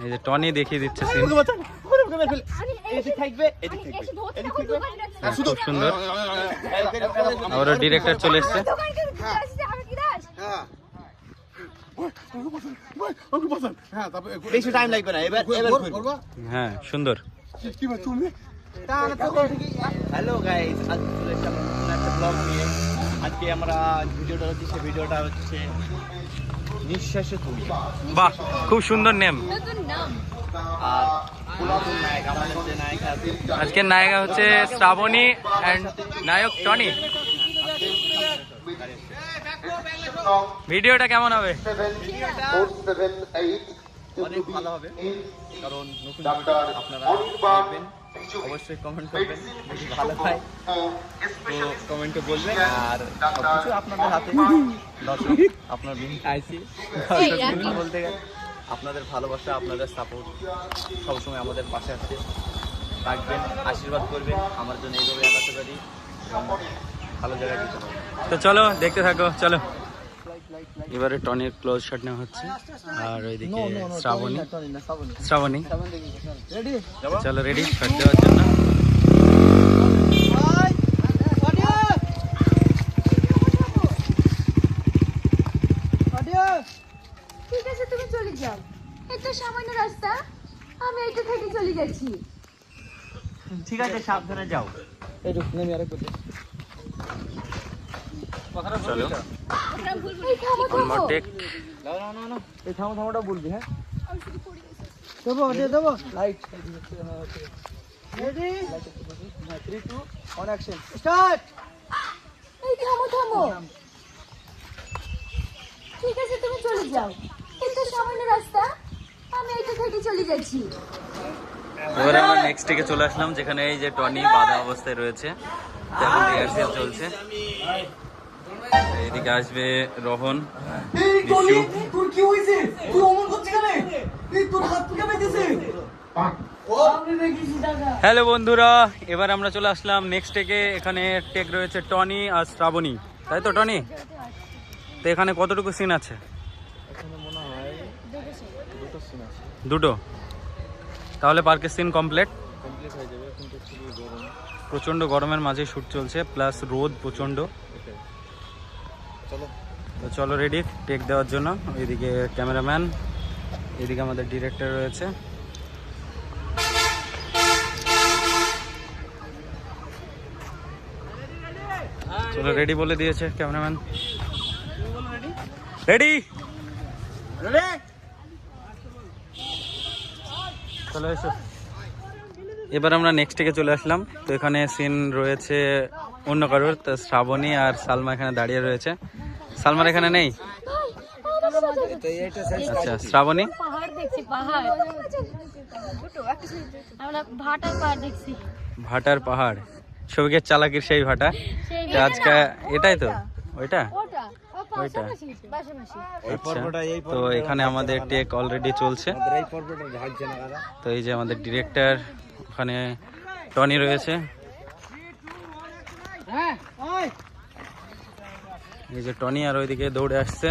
এই যে টনি দেখিয়ে দিচ্ছে সিন। খুব সুন্দর। আবার ডিরেক্টর চলে এসছে। বেশি টাইম লাগবে না, এবার হ্যাঁ সুন্দর। হ্যালো গাইস, আজকে চলে এসেছি একটা ব্লগ নিয়ে। আজকে আমরা ভিডিওটা হচ্ছে নিঃশ্বাসে তুলি। বাহ, খুব সুন্দর নেম। আর পুরাতন নায়ক, আমাদের যে নায়িকা আছে, আজকের নায়িকা হচ্ছে শ্রাবণী এন্ড নায়ক টনি। ভিডিওটা কেমন হবে? অনেক ভালো হবে, কারণ নতুন আপনারা দেখবেন, অবশ্যই কমেন্ট করবেন, যদি ভালো হয় তো কমেন্টে বলবেন। আর সবকিছু আপনাদের হাতে, দর্শক আপনার আইসি বলতে গেলে আপনাদের ভালোবাসা, আপনাদের সাপোর্ট সবসময় আমাদের পাশে আছে, রাখবেন, আশীর্বাদ করবেন আমার জন্য, এইভাবে আগাতে পারি এবং ভালো জায়গায় যেতে পারি। তো চলো দেখতে থাকো, চলো। এবারে টনির ক্লোজ শট নেওয়া হচ্ছে, আর ওইদিকে শ্রাবণী। চলো রেডি শট দেওয়ার জন্য। ঠিক আছে, তুমি চলে যাও, এটা সামান্য রাস্তা, আমি এটা থেকে চলে যাচ্ছি। ঠিক আছে, সাবধানে যাও। চলো এই থামো, থামো। টেক। এই থামোটা বলবি, হ্যাঁ? দেবো লাইট রেডি 3 2 1 অ্যাকশন স্টার্ট। এই থামো, থামো। ঠিক আছে, তুমি চলে যাও, এটা সামান্য রাস্তা, আমি এটা থেকে চলে যাচ্ছি। এবারে আমরা নেক্সট থেকে চলে আসলাম, যেখানে এই যে টনি বাধা অবস্থায় রয়েছে, এখন রিহার্সেল চলছে। এইদিকে আসবে রোহন, বিশু। তোর কি হইছে? তুই অমন করছিস কেন? এই তোর হাত থেকে বেঁধেছে। হ্যালো বন্ধুরা, এবার আমরা চলে আসলাম নেক্সট টেকে। এখানে টেক রয়েছে টনি আর শ্রাবণী, তাই তো টনি? তো এখানে কতটুকু সিন আছে? দুটো। তাহলে পার্কের সিন কমপ্লিট হয়ে যাবে, কিন্তু খুবই গরম, প্রচণ্ড গরমের মাঝে শ্যুট চলছে, প্লাস রোদ প্রচণ্ড। চলো তো চলো রেডি টেক দেওয়ার জন্য। এদিকে ক্যামেরাম্যান, এদিকে আমাদের ডিরেক্টর রয়েছে। চলো রেডি বলে দিয়েছে ক্যামেরাম্যান। রেডি, চলো এসো। এবার আমরা নেক্সট থেকে চলে আসলাম। তো এখানে সিন রয়েছে অন্য কারোর, তো শ্রাবণী আর সালমা এখানে দাঁড়িয়ে রয়েছে। সালমার এখানে নেই। আচ্ছা, শ্রাবণী পাহাড় দেখছি, পাহাড় আমরা ভাটার পাহাড় দেখছি। ভাটার পাহাড়, সবিকের চালাকির সেই ভাটা। তো আজকে এটাই তো ওইটা ওটা ওইটা। পাশাপাশি। আচ্ছা, তো এখানে আমাদের টেক অলরেডি চলছে। তো এই যে আমাদের ডিরেক্টর, ওখানে টনি রয়েছে, এই যে টনি, আর ওইদিকে দৌড়ে আসছে।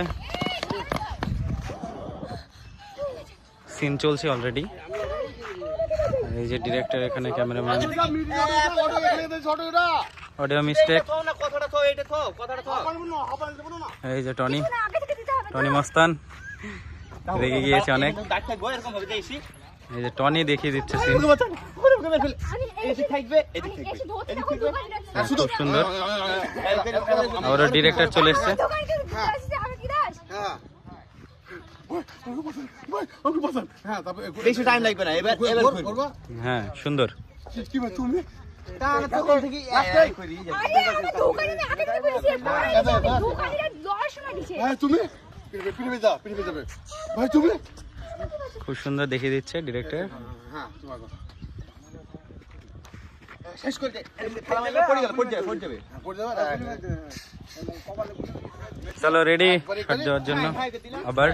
সিন চলছে অলরেডি। এই যে ডিরেক্টর, এখানে ক্যামেরাম্যান। Audio mistake. এই যে টনি, টনি মস্তান রেগে গিয়েছে অনেক। এই যে টনি দেখিয়ে দিচ্ছে সিন। খুব সুন্দর। আবার ডিরেক্টর চলে এসছে। বেশি টাইম লাগবে না, এবার হ্যাঁ সুন্দর। খুব সুন্দর দেখিয়ে দিচ্ছে ডিরেক্টর। চলো রেডি শট দেওয়ার জন্য। আবার